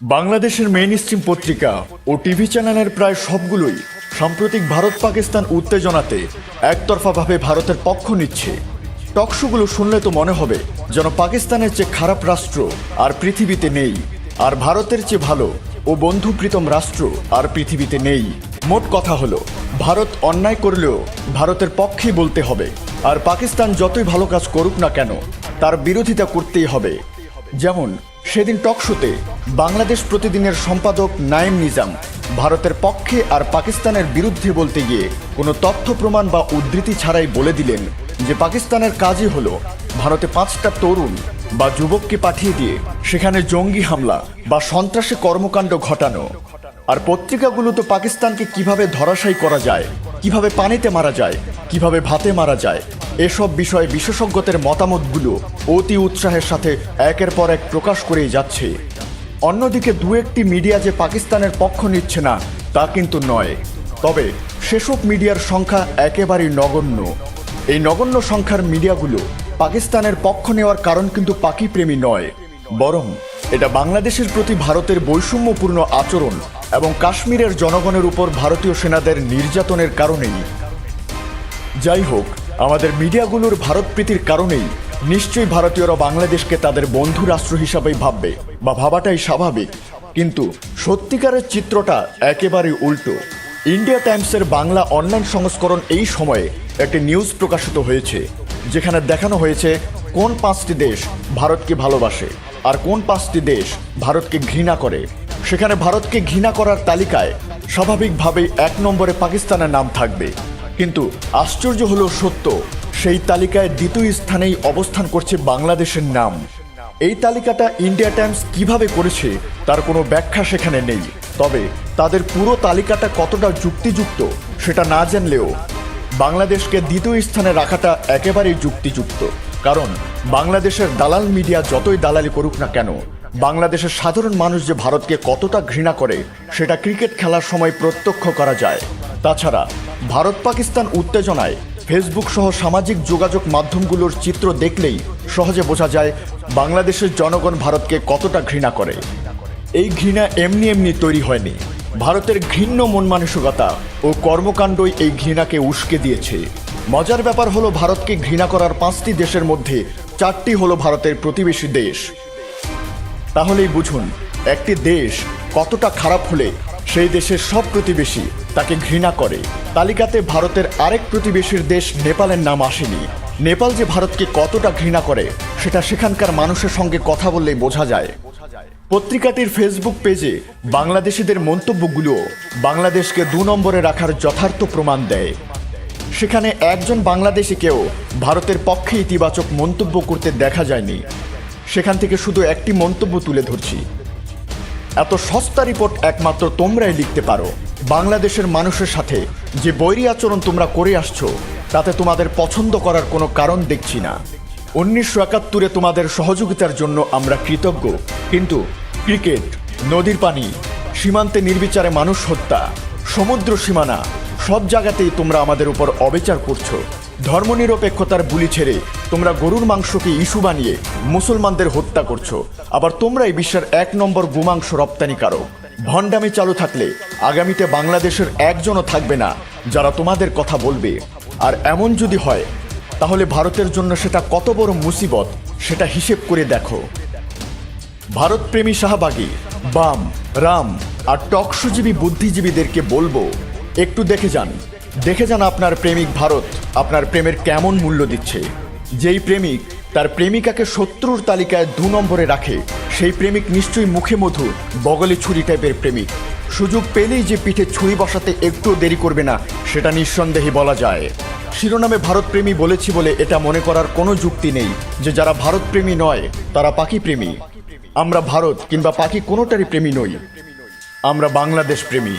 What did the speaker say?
বাংলাদেশের মেইনস্ট্রিম পত্রিকা ও টিভি চ্যানেলের প্রায় সবগুলোই সাম্প্রতিক ভারত পাকিস্তান উত্তেজনাতে একতরফাভাবে ভারতের পক্ষ নিচ্ছে। টকশোগুলো শুনলে তো মনে হবে যেন পাকিস্তানের চেয়ে খারাপ রাষ্ট্র আর পৃথিবীতে নেই, আর ভারতের চেয়ে ভালো ও বন্ধুপ্রীতম রাষ্ট্র আর পৃথিবীতে নেই। মোট কথা হলো, ভারত অন্যায় করলেও ভারতের পক্ষেই বলতে হবে, আর পাকিস্তান যতই ভালো কাজ করুক না কেন তার বিরোধিতা করতেই হবে। যেমন সেদিন টকশোতে বাংলাদেশ প্রতিদিনের সম্পাদক নাইম নিজাম ভারতের পক্ষে আর পাকিস্তানের বিরুদ্ধে বলতে গিয়ে কোনো তথ্য প্রমাণ বা উদ্ধৃতি ছাড়াই বলে দিলেন যে পাকিস্তানের কাজই হলো ভারতে 5টা তরুণ বা যুবককে পাঠিয়ে দিয়ে সেখানে জঙ্গি হামলা বা সন্ত্রাসী কর্মকাণ্ড ঘটানো। আর পত্রিকাগুলো তো পাকিস্তানকে কিভাবে ধরাশায়ী করা যায়, কিভাবে পানিতে মারা যায়, কিভাবে ভাতে মারা যায়, এসব বিষয়ে বিশেষজ্ঞদের মতামতগুলো অতি উৎসাহের সাথে একের পর এক প্রকাশ করেই যাচ্ছে। অন্যদিকে দু একটি মিডিয়া যে পাকিস্তানের পক্ষ নিচ্ছে না তা কিন্তু নয়, তবে সেসব মিডিয়ার সংখ্যা একেবারেই নগণ্য। এই নগণ্য সংখ্যার মিডিয়াগুলো পাকিস্তানের পক্ষ নেওয়ার কারণ কিন্তু পাকিপ্রেমী নয়, বরং এটা বাংলাদেশের প্রতি ভারতের বৈষম্যপূর্ণ আচরণ এবং কাশ্মীরের জনগণের উপর ভারতীয় সেনাদের নির্যাতনের কারণেই। যাই হোক, আমাদের মিডিয়াগুলোর ভারতপ্রীতির কারণেই নিশ্চয়ই ভারতীয়রা বাংলাদেশকে তাদের বন্ধু রাষ্ট্র হিসাবেই ভাববে বা ভাবাটাই স্বাভাবিক, কিন্তু সত্যিকারের চিত্রটা একেবারেই উল্টো। ইন্ডিয়া টাইমসের বাংলা অনলাইন সংস্করণ এই সময়ে একটি নিউজ প্রকাশিত হয়েছে, যেখানে দেখানো হয়েছে কোন 5টি দেশ ভারতকে ভালোবাসে আর কোন 5টি দেশ ভারতকে ঘৃণা করে। সেখানে ভারতকে ঘৃণা করার তালিকায় স্বাভাবিকভাবেই 1 নম্বরে পাকিস্তানের নাম থাকবে, কিন্তু আশ্চর্য হলেও সত্য, সেই তালিকায় 2য় স্থানেই অবস্থান করছে বাংলাদেশের নাম। এই তালিকাটা ইন্ডিয়া টাইমস কিভাবে করেছে তার কোনো ব্যাখ্যা সেখানে নেই, তবে তাদের পুরো তালিকাটা কতটা যুক্তিযুক্ত সেটা না জানলেও বাংলাদেশকে 2য় স্থানে রাখাটা একেবারেই যুক্তিযুক্ত। কারণ বাংলাদেশের দালাল মিডিয়া যতই দালালি করুক না কেন, বাংলাদেশের সাধারণ মানুষ যে ভারতকে কতটা ঘৃণা করে সেটা ক্রিকেট খেলার সময় প্রত্যক্ষ করা যায়। তাছাড়া ভারত পাকিস্তান উত্তেজনায় ফেসবুক সহ সামাজিক যোগাযোগ মাধ্যমগুলোর চিত্র দেখলেই সহজে বোঝা যায় বাংলাদেশের জনগণ ভারতকে কতটা ঘৃণা করে। এই ঘৃণা এমনি এমনি তৈরি হয়নি, ভারতের ঘৃণ্য মন মানসিকতা ও কর্মকাণ্ডই এই ঘৃণাকে উস্কে দিয়েছে। মজার ব্যাপার হলো, ভারতকে ঘৃণা করার 5টি দেশের মধ্যে 4টি হলো ভারতের প্রতিবেশী দেশ। তাহলেই বুঝুন একটি দেশ কতটা খারাপ হলে সেই দেশের সব প্রতিবেশী তাকে ঘৃণা করে। তালিকাতে ভারতের আরেক প্রতিবেশীর দেশ নেপালের নাম আসেনি। নেপাল যে ভারতকে কতটা ঘৃণা করে সেটা সেখানকার মানুষের সঙ্গে কথা বললেই বোঝা যায়। পত্রিকাটির ফেসবুক পেজে বাংলাদেশিদের মন্তব্যগুলো বাংলাদেশকে 2 নম্বরে রাখার যথার্থ প্রমাণ দেয়। সেখানে একজন বাংলাদেশিকেও ভারতের পক্ষে ইতিবাচক মন্তব্য করতে দেখা যায়নি। সেখান থেকে শুধু একটি মন্তব্য তুলে ধরছি। এত সস্তা রিপোর্ট একমাত্র তোমরাই লিখতে পারো। বাংলাদেশের মানুষের সাথে যে বৈরী আচরণ তোমরা করে আসছো তাতে তোমাদের পছন্দ করার কোনো কারণ দেখছি না। 1971-এ তোমাদের সহযোগিতার জন্য আমরা কৃতজ্ঞ, কিন্তু ক্রিকেট, নদীর পানি, সীমান্তে নির্বিচারে মানুষ হত্যা, সমুদ্র সীমানা সব জায়গাতেই তোমরা আমাদের উপর অবিচার করছো। ধর্মনিরপেক্ষতার বুলি ছেড়ে তোমরা গরুর মাংসকে ইস্যু বানিয়ে মুসলমানদের হত্যা করছো। আবার তোমরাই বিশ্বের 1 নম্বর গোমাংস রপ্তানিকারক। ভণ্ডামি চালু থাকলে আগামীতে বাংলাদেশের একজনও থাকবে না যারা তোমাদের কথা বলবে। আর এমন যদি হয় তাহলে ভারতের জন্য সেটা কত বড় মুসিবত সেটা হিসেব করে দেখো। ভারতপ্রেমী শাহবাগী, বাম, রাম আর টকশোজীবী বুদ্ধিজীবীদেরকে বলবো, একটু দেখে যান আপনার প্রেমিক ভারত আপনার প্রেমের কেমন মূল্য দিচ্ছে। যেই প্রেমিক তার প্রেমিকাকে শত্রুর তালিকায় 2 নম্বরে রাখে, সেই প্রেমিক নিশ্চয়ই মুখে মধু বগলে ছুরি টাইপের প্রেমিক। সুযোগ পেলেই যে পিঠে ছুরি বসাতে একটুও দেরি করবে না সেটা নিঃসন্দেহে বলা যায়। শিরোনামে ভারতপ্রেমী বলেছি বলে এটা মনে করার কোনো যুক্তি নেই যে যারা ভারতপ্রেমী নয় তারা পাকিপ্রেমী। আমরা ভারত কিংবা পাকি কোনোটারই প্রেমী নই, আমরা বাংলাদেশ প্রেমী।